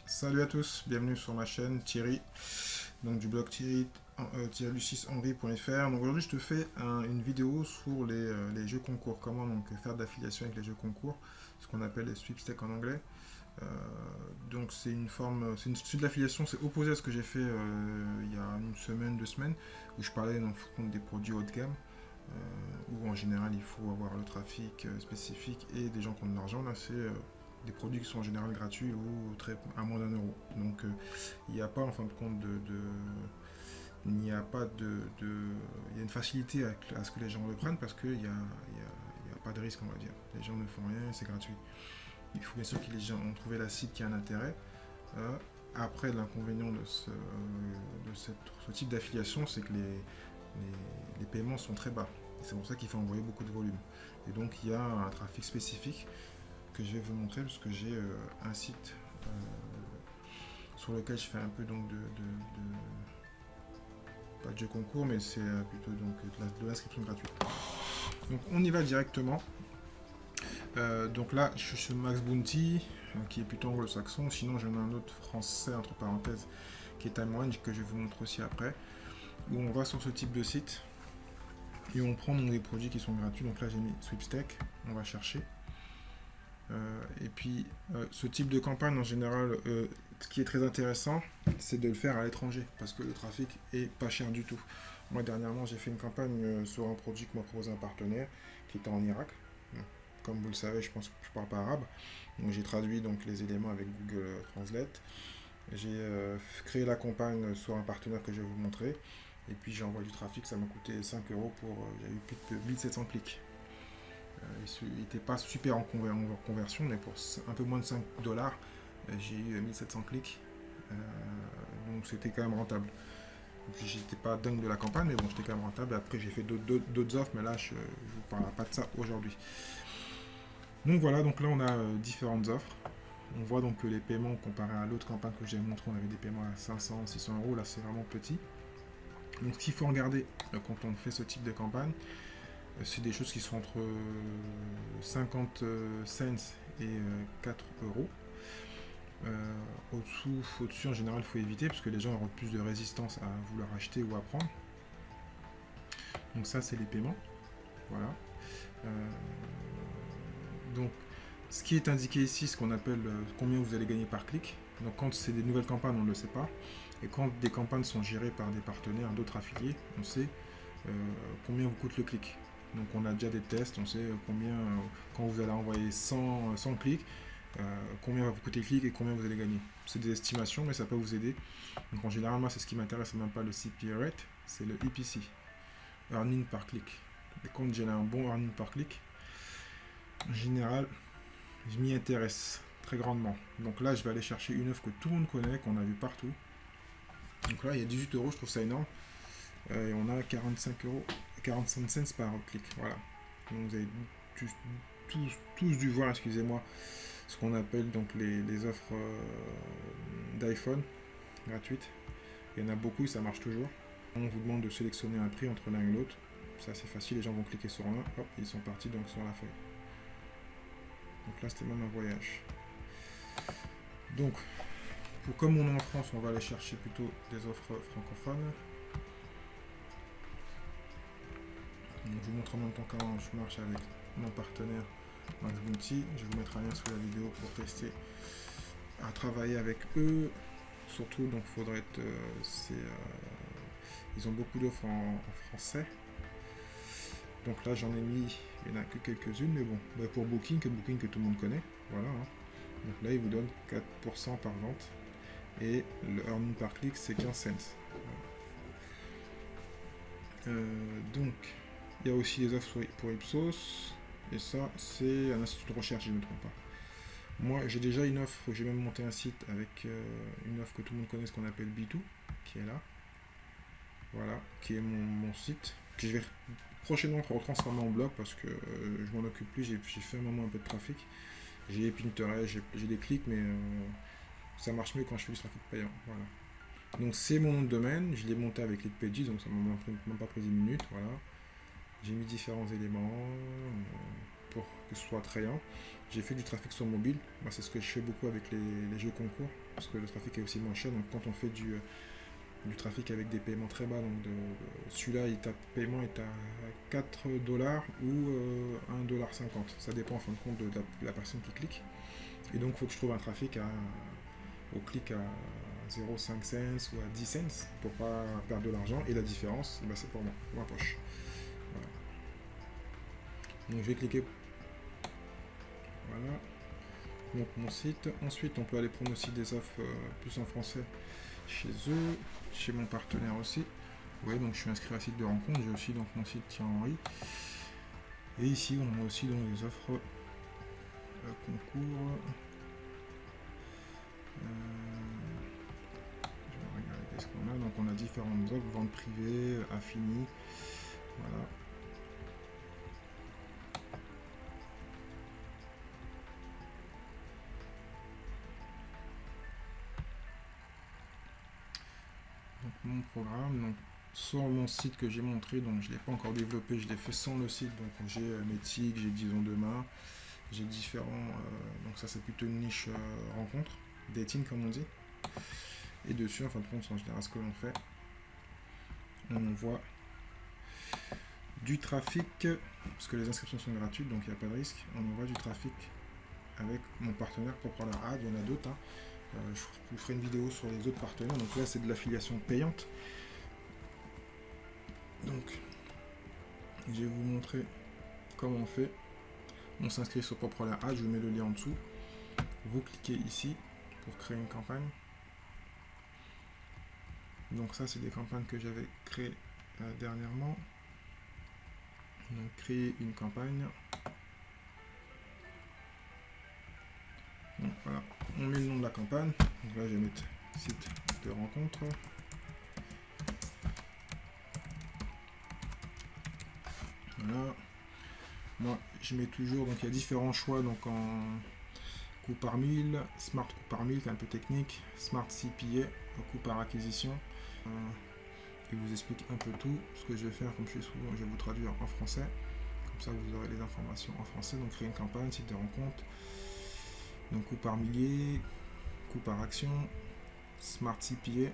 Salut à tous, bienvenue sur ma chaîne Thierry, donc du blog Thierry-Lucis-Henry.fr. Donc aujourd'hui je te fais une vidéo sur les jeux concours, comment donc faire de l'affiliation avec les jeux concours, ce qu'on appelle les sweepstakes en anglais. Donc c'est une suite d'affiliation, c'est opposé à ce que j'ai fait il y a une semaine, 2 semaines, où je parlais donc des produits haut de gamme, où en général il faut avoir le trafic spécifique et des gens qui ont de l'argent. Là c'est des produits qui sont en général gratuits ou à moins d'1 euro. Donc il n'y a pas en fin de compte il n'y a pas il y a une facilité à ce que les gens le prennent parce qu'il n'y a pas de risque, on va dire. Les gens ne font rien, c'est gratuit. Il faut bien sûr que les gens ont trouvé la cible qui a un intérêt. Après, l'inconvénient de ce type d'affiliation, c'est que les paiements sont très bas. C'est pour ça qu'il faut envoyer beaucoup de volume. Et donc, il y a un trafic spécifique que je vais vous montrer parce que j'ai un site sur lequel je fais un peu donc pas de jeu concours, mais c'est plutôt donc de l'inscription gratuite. Donc, on y va directement. Donc là, je suis sur Max Bounty, qui est plutôt anglo-saxon. Sinon, j'en ai un autre français, entre parenthèses, qui est Time Range, que je vais vous montrer aussi après. Où on va sur ce type de site et on prend donc des produits qui sont gratuits. Donc là, j'ai mis Sweepstake, on va chercher. Et puis, ce type de campagne, en général, ce qui est très intéressant, c'est de le faire à l'étranger, parce que le trafic est pas cher du tout. Moi, dernièrement, j'ai fait une campagne sur un produit que m'a proposé un partenaire, qui était en Irak. Comme vous le savez, je pense que je ne parle pas arabe. Donc j'ai traduit donc les éléments avec Google Translate. J'ai créé la campagne sur un partenaire que je vais vous montrer. Et puis j'ai envoyé du trafic, ça m'a coûté 5 euros pour... j'ai eu plus de 1700 clics. Il n'était pas super en conversion, mais pour un peu moins de 5 dollars, j'ai eu 1700 clics. Donc c'était quand même rentable. J'étais pas dingue de la campagne, mais bon, j'étais quand même rentable. Après j'ai fait d'autres offres, mais là je ne vous parle pas de ça aujourd'hui. Donc voilà, donc là on a différentes offres. On voit donc que les paiements, comparé à l'autre campagne que j'ai montré, on avait des paiements à 500, 600 euros. Là c'est vraiment petit. Donc ce qu'il faut regarder quand on fait ce type de campagne, c'est des choses qui sont entre 50 cents et 4 euros. Au-dessus, en général, il faut éviter parce que les gens auront plus de résistance à vouloir acheter ou à prendre. Donc ça, c'est les paiements. Voilà. Donc, ce qui est indiqué ici, ce qu'on appelle combien vous allez gagner par clic. Donc, quand c'est des nouvelles campagnes, on ne le sait pas. Et quand des campagnes sont gérées par des partenaires, d'autres affiliés, on sait combien vous coûte le clic. Donc, on a déjà des tests, on sait combien, quand vous allez envoyer 100 clics, combien va vous coûter le clic et combien vous allez gagner. C'est des estimations, mais ça peut vous aider. Donc, en général, moi, c'est ce qui m'intéresse, c'est même pas le CPA rate, c'est le EPC, earning par clic. Et quand j'ai un bon earning par clic, en général, je m'y intéresse très grandement. Donc là, je vais aller chercher une offre que tout le monde connaît, qu'on a vu partout. Donc là, il y a 18 euros, je trouve ça énorme. Et on a 45 euros, 45 cents par clic. Voilà. Donc vous avez tous dû voir, excusez-moi, ce qu'on appelle donc les offres d'iPhone gratuites. Il y en a beaucoup, ça marche toujours. On vous demande de sélectionner un prix entre l'un et l'autre. C'est assez facile, les gens vont cliquer sur l'un, hop, ils sont partis donc sur la feuille. Donc là, c'était même un voyage. Donc, comme on est en France, on va aller chercher plutôt des offres francophones. Donc, je vous montre en même temps comment je marche avec mon partenaire Max Bounty. Je vais vous mettre un lien sous la vidéo pour tester à travailler avec eux. Surtout, donc, faudrait être... ils ont beaucoup d'offres en français. Donc là, j'en ai mis, il n'y en a que quelques-unes, mais bon, pour Booking que tout le monde connaît, voilà. Hein. Donc là, il vous donne 4% par vente, et le earning par clic, c'est 15 cents. Voilà. Donc, il y a aussi des offres pour Ipsos, et ça, c'est un institut de recherche, si je ne me trompe pas. Moi, j'ai déjà une offre, j'ai même monté un site avec une offre que tout le monde connaît, ce qu'on appelle B2, qui est là. Voilà, qui est mon site, que je vais prochainement retransformer en blog parce que je m'en occupe plus, j'ai fait un moment un peu de trafic. J'ai Pinterest, j'ai des clics, mais ça marche mieux quand je fais du trafic payant. Voilà. Donc c'est mon nom de domaine, je l'ai monté avec ClickPages, donc ça m'a même pas pris 10 minutes. Voilà. J'ai mis différents éléments pour que ce soit attrayant. J'ai fait du trafic sur mobile. Moi, c'est ce que je fais beaucoup avec les jeux concours, parce que le trafic est aussi moins cher. Donc, quand on fait du trafic avec des paiements très bas, donc celui-là, paiement est à 4 dollars ou 1,50 $. Ça dépend en fin de compte de la personne qui clique. Et donc, il faut que je trouve un trafic au clic à 0,5 cents ou à 10 cents pour pas perdre de l'argent. Et la différence, ben, c'est pour moi, pour ma poche. Voilà. Donc, je vais cliquer. Voilà. Donc, mon site. Ensuite, on peut aller prendre aussi des offres plus en français chez eux, chez mon partenaire aussi. Ouais, donc je suis inscrit à site de rencontre. J'ai aussi donc mon site Thierry Henry. Et ici, on a aussi donc des offres concours. Je vais regarder ce qu'on a. Donc on a différentes offres, vente privée, affini. Voilà. Donc mon programme, donc sur mon site que j'ai montré, donc je ne l'ai pas encore développé, je l'ai fait sans le site. Donc j'ai mes tics, j'ai disons demain, j'ai différents. Donc ça c'est plutôt une niche rencontre, dating comme on dit. Et dessus, en fin de compte, en général, ce que l'on fait, on envoie du trafic, parce que les inscriptions sont gratuites, donc il n'y a pas de risque. On envoie du trafic avec mon partenaire Propre Ad. Il y en a d'autres. Hein. Je vous ferai une vidéo sur les autres partenaires. Donc là, c'est de l'affiliation payante. Donc, je vais vous montrer comment on fait. On s'inscrit sur Propre Ad. Je vous mets le lien en dessous. Vous cliquez ici pour créer une campagne. Donc ça, c'est des campagnes que j'avais créées dernièrement. Donc créer une campagne. Donc voilà, on met le nom de la campagne. Donc là, je vais mettre site de rencontre. Voilà. Moi, je mets toujours, donc il y a différents choix, donc en coût par 1000, smart coût par 1000, qui est un peu technique, smart CPA, coût par acquisition. Il vous explique un peu tout. Ce que je vais faire, comme je fais souvent, je vais vous traduire en français. Comme ça, vous aurez les informations en français. Donc, créer une campagne, site de rencontre. Donc, coût par millier, coût par action, smart CPA.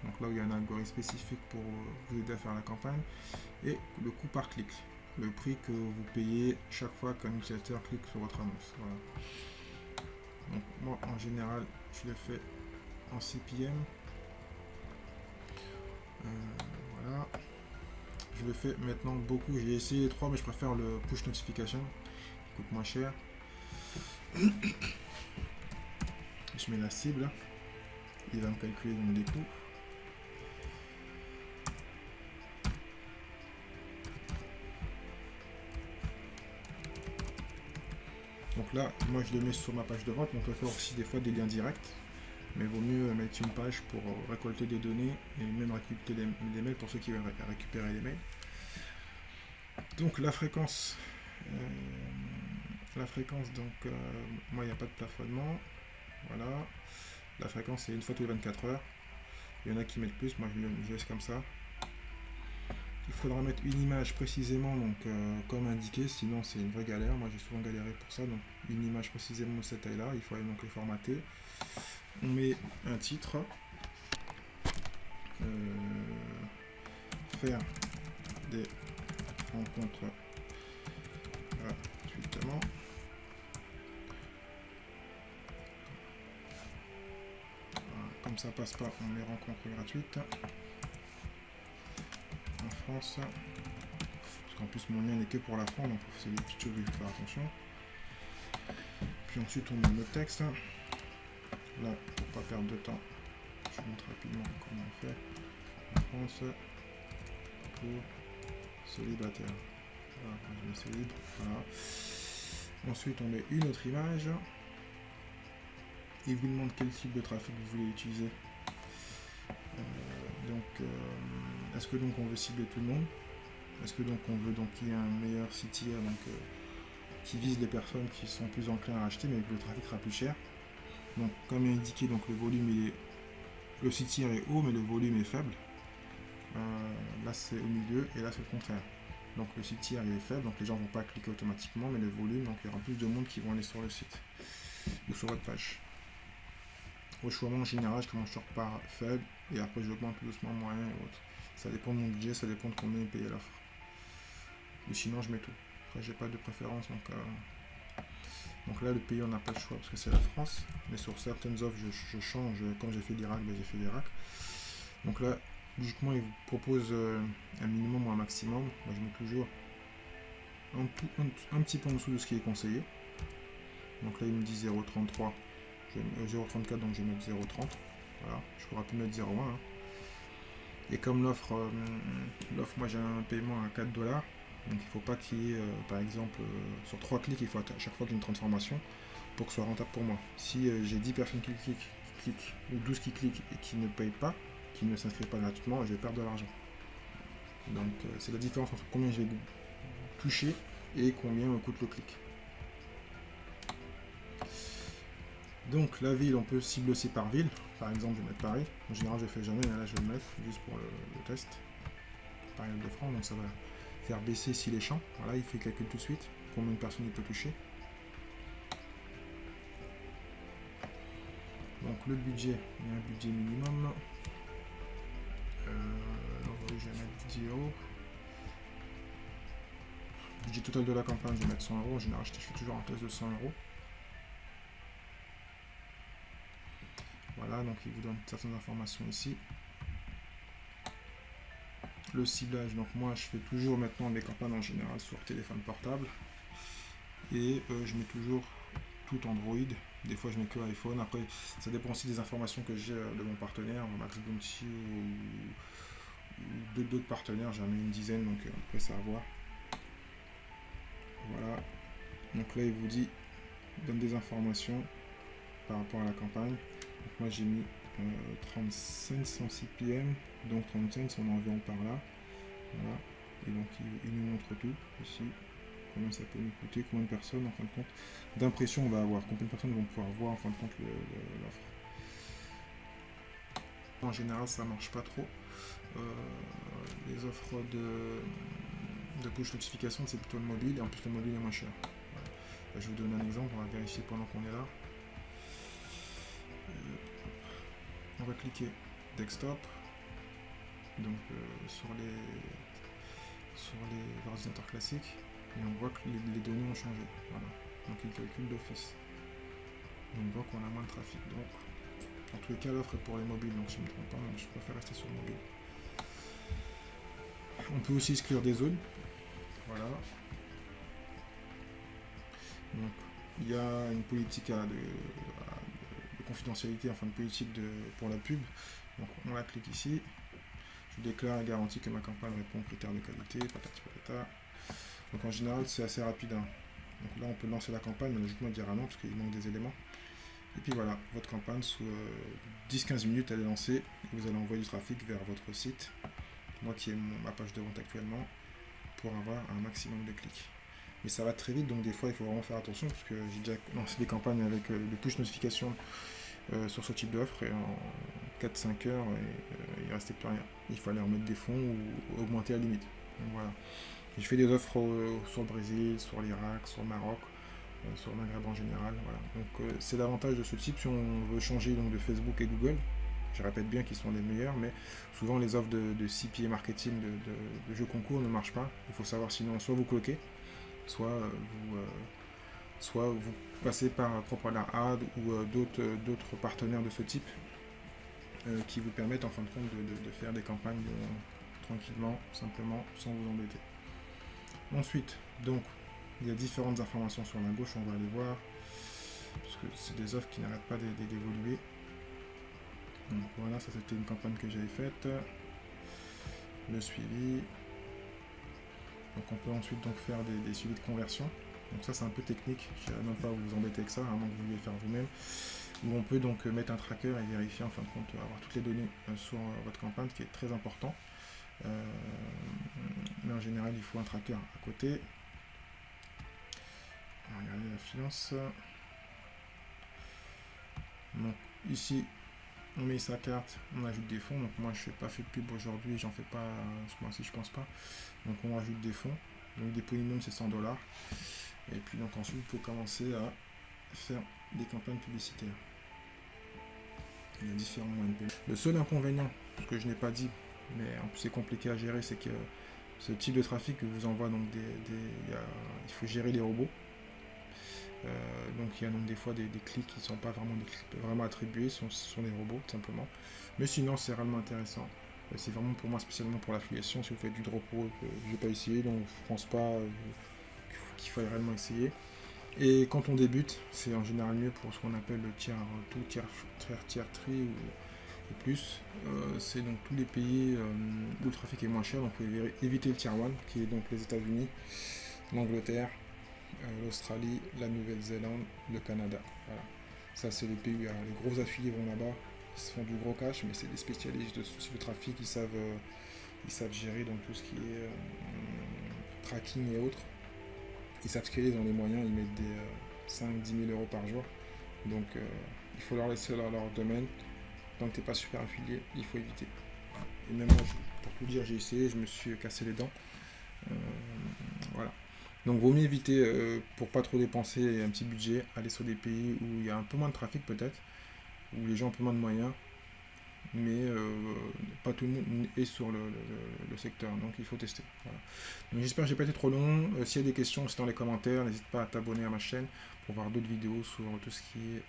Donc là où il y a un algorithme spécifique pour vous aider à faire la campagne. Et le coût par clic. Le prix que vous payez chaque fois qu'un utilisateur clique sur votre annonce. Voilà. Donc, moi, en général, je le fais en CPM. Voilà. Je le fais maintenant beaucoup. J'ai essayé les trois, mais je préfère le push notification. Il coûte moins cher. Je mets la cible. Il va me calculer donc des coûts. Donc là, moi je le mets sur ma page de vente. On peut faire aussi des fois des liens directs. Mais il vaut mieux mettre une page pour récolter des données et même récupérer des mails pour ceux qui veulent récupérer les mails. Donc la fréquence, donc moi il n'y a pas de plafonnement. Voilà. La fréquence c'est une fois tous les 24 heures. Il y en a qui mettent plus, moi je laisse comme ça. Il faudra mettre une image précisément, donc comme indiqué, sinon c'est une vraie galère. Moi j'ai souvent galéré pour ça, donc une image précisément de cette taille là, il faut aller donc les formater. On met un titre, faire des rencontres gratuitement. Comme ça passe pas, on met rencontres gratuites en France. Parce qu'en plus mon lien n'est que pour la France, donc c'est des petites choses où il faut faire attention. Puis ensuite on met le texte. Là, pour pas perdre de temps, je vous montre rapidement comment on fait en France pour célibataire. Voilà, je mets célib. Voilà. Ensuite, on met une autre image. Il vous demande quel type de trafic vous voulez utiliser. Est-ce que donc on veut cibler tout le monde? Est-ce que donc on veut donc qu'il y ait un meilleur CTR qui vise les personnes qui sont plus enclins à acheter, mais que le trafic sera plus cher? Donc, comme indiqué, donc le volume le CTR est haut, mais le volume est faible. Là, c'est au milieu, et là, c'est le contraire. Donc le site tiers il est faible, donc les gens vont pas cliquer automatiquement, mais le volume, donc il y aura plus de monde qui vont aller sur le site ou sur votre page. Au choix en général, je commence toujours par faible et après j'augmente doucement moyen et autres. Ça dépend de mon budget, ça dépend de combien il paye l'offre. Ou sinon je mets tout. Après j'ai pas de préférence, donc là le pays on n'a pas le choix parce que c'est la France. Mais sur certaines offres je change, comme j'ai fait l'Irak, j'ai fait l'Irak. Donc là, logiquement il vous propose un minimum ou un maximum. Moi je mets toujours un petit peu en dessous de ce qui est conseillé. Donc là il me dit 0,33. 0,34 donc je vais mettre 0,30. Voilà, je pourrais plus mettre 0,1. Hein. Et comme l'offre, moi j'ai un paiement à 4 dollars. Donc il ne faut pas qu'il y ait, par exemple, sur 3 clics, il faut à chaque fois qu'il y ait une transformation pour que ce soit rentable pour moi. Si j'ai 10 personnes qui cliquent, ou 12 qui cliquent et qui ne payent pas, qui ne s'inscrivent pas gratuitement, je vais perdre de l'argent. Donc c'est la différence entre combien je vais toucher et combien me coûte le clic. Donc la ville, on peut cibler aussi par ville. Par exemple, je vais mettre Paris. En général, je ne fais jamais, mais là je vais le mettre juste pour le test. Paris de France, donc ça va faire baisser ici les champs. Voilà, il fait le calcul tout de suite. Combien de personnes il peut toucher. Donc le budget, il y a un budget minimum. Je vais mettre 10 euros. Budget total de la campagne, je vais mettre 100 euros. En général, je fais toujours un test de 100 euros. Voilà, donc il vous donne certaines informations ici. Le ciblage, donc moi je fais toujours maintenant mes campagnes en général sur téléphone portable. Et je mets toujours tout Android. Des fois je mets que iPhone. Après, ça dépend aussi des informations que j'ai de mon partenaire, Max Bounty ou d'autres partenaires. J'en ai une dizaine, donc après c'est à voir. Voilà. Donc là il vous dit, donne des informations par rapport à la campagne. Donc moi j'ai mis 30 cents en CPM, donc 30 cents on en environ par là. Voilà. Et donc il nous montre tout ici. Combien ça peut nous coûter, combien de personnes en fin de compte d'impression on va avoir, combien de personnes vont pouvoir voir en fin de compte l'offre. En général ça marche pas trop. Les offres de push notification c'est plutôt le mobile et en plus le mobile est moins cher. Voilà. Là, je vais vous donner un exemple, on va vérifier pendant qu'on est là. On va cliquer desktop, donc sur les ordinateurs classiques. Et on voit que les données ont changé. Voilà. Donc il calcule d'office. Donc on voit qu'on a moins de trafic. Donc en tous les cas l'offre est pour les mobiles, donc je ne me trompe pas, donc je préfère rester sur le mobile. On peut aussi exclure des zones. Voilà. Donc il y a une politique de confidentialité, enfin une politique pour la pub. Donc on la clique ici. Je déclare et garantis que ma campagne répond aux critères de qualité, patati patata. Donc en général c'est assez rapide. Hein. Donc là on peut lancer la campagne, mais logiquement il dira non parce qu'il manque des éléments. Et puis voilà, votre campagne sous 10-15 minutes elle est lancée et vous allez envoyer du trafic vers votre site, moi qui ai ma page de vente actuellement, pour avoir un maximum de clics. Mais ça va très vite, donc des fois il faut vraiment faire attention parce que j'ai déjà lancé des campagnes avec le push notification sur ce type d'offre et en 4-5 heures il ne restait plus rien. Il fallait remettre des fonds ou augmenter la limite. Donc voilà. Et je fais des offres sur le Brésil, sur l'Irak, sur le Maroc, sur le Maghreb en général. Voilà. Donc c'est l'avantage de ce type si on veut changer donc, de Facebook et Google. Je répète bien qu'ils sont les meilleurs, mais souvent les offres de CPA marketing, de jeux concours ne marchent pas. Il faut savoir sinon soit vous cloquez, soit vous passez par Propeller Ad ou d'autres partenaires de ce type qui vous permettent en fin de compte de faire des campagnes tranquillement, simplement, sans vous embêter. Ensuite, donc, il y a différentes informations sur la gauche, on va aller voir, parce que c'est des offres qui n'arrêtent pas d'évoluer. Donc voilà, ça c'était une campagne que j'avais faite. Le suivi. Donc on peut ensuite donc faire des suivis de conversion. Donc ça c'est un peu technique, je ne vais même pas vous embêter avec ça, à moins que vous vouliez faire vous-même. Où on peut donc mettre un tracker et vérifier en fin de compte, avoir toutes les données sur votre campagne, ce qui est très important. Mais en général il faut un tracker à côté. On va regarder la finance. Donc ici on met sa carte, on ajoute des fonds. Donc moi je fais pas fait de pub aujourd'hui, j'en fais pas ce mois-ci je pense pas. Donc on rajoute des fonds. Donc le dépôt minimum c'est 100 $. Et puis donc ensuite vous pouvez commencer à faire des campagnes publicitaires. Il y a différents moyens de payer. Le seul inconvénient que je n'ai pas dit, mais en plus c'est compliqué à gérer, c'est que ce type de trafic vous envoie donc il faut gérer les robots. Donc il y a donc des fois des clics qui ne sont pas vraiment des clics vraiment attribués, ce sont des robots tout simplement. Mais sinon c'est réellement intéressant. C'est vraiment pour moi spécialement pour l'affiliation. Si vous faites du drop road, je n'ai pas essayé, donc je pense pas qu'il faille réellement essayer. Et quand on débute, c'est en général mieux pour ce qu'on appelle le tier 2, tier 3 ou plus. C'est donc tous les pays où le trafic est moins cher, donc vous pouvez éviter le tier 1 qui est donc les États-Unis, l'Angleterre, l'Australie, la Nouvelle-Zélande, le Canada. Voilà. Ça c'est les pays où les gros affiliés vont là-bas, ils se font du gros cash, mais c'est des spécialistes de ce trafic, ils savent gérer donc tout ce qui est tracking et autres. Ils savent scaler dans les moyens, ils mettent des 5-10 000 € par jour. Donc il faut leur laisser leur domaine. Tant que tu n'es pas super affilié, il faut éviter. Et même moi, pour tout dire, j'ai essayé, je me suis cassé les dents. Voilà. Donc vaut mieux éviter, pour pas trop dépenser un petit budget, aller sur des pays où il y a un peu moins de trafic peut-être, où les gens ont un peu moins de moyens, mais pas tout le monde est sur le secteur, donc il faut tester. Voilà. Donc j'espère que j'ai pas été trop long. S'il y a des questions, c'est dans les commentaires. N'hésite pas à t'abonner à ma chaîne pour voir d'autres vidéos sur tout ce qui est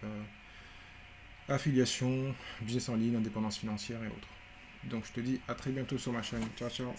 affiliation, business en ligne, indépendance financière et autres. Donc je te dis à très bientôt sur ma chaîne. Ciao ciao.